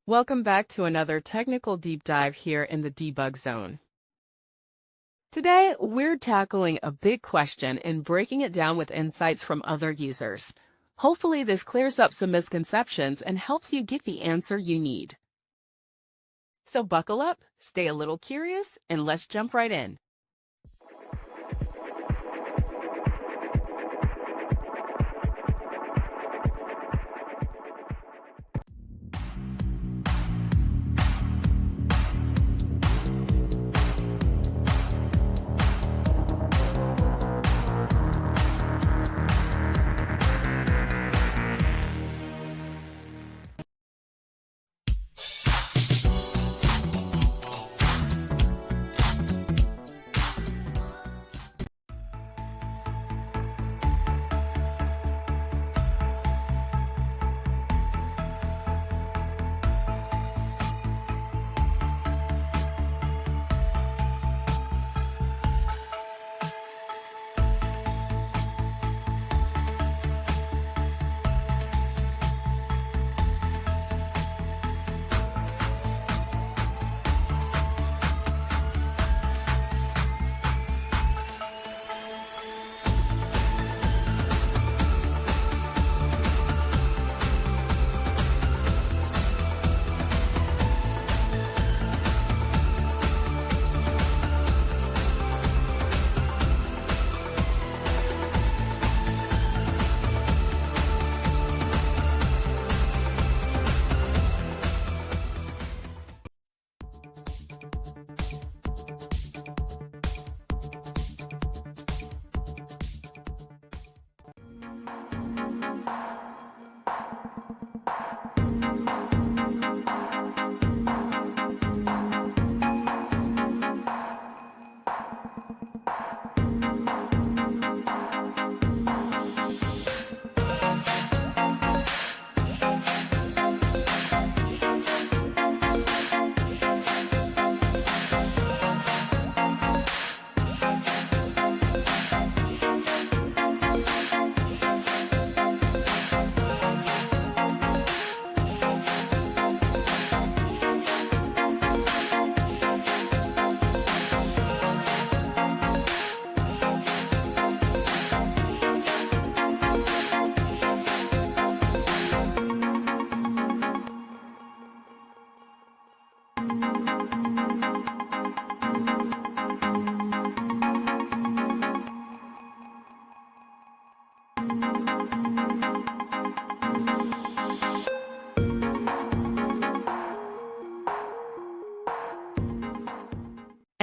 Welcome back to another technical deep dive here in the debug zone. Today, we're tackling a big question and breaking it down with insights from other users. Hopefully, this clears up some misconceptions and helps you get the answer you need. So buckle up, stay a little curious, and let's jump right in.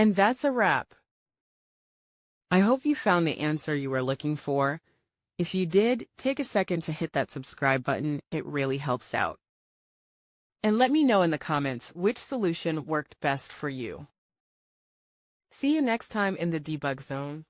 And that's a wrap. I hope you found the answer you were looking for. If you did, take a second to hit that subscribe button. It really helps out. And let me know in the comments which solution worked best for you. See you next time in the debug zone.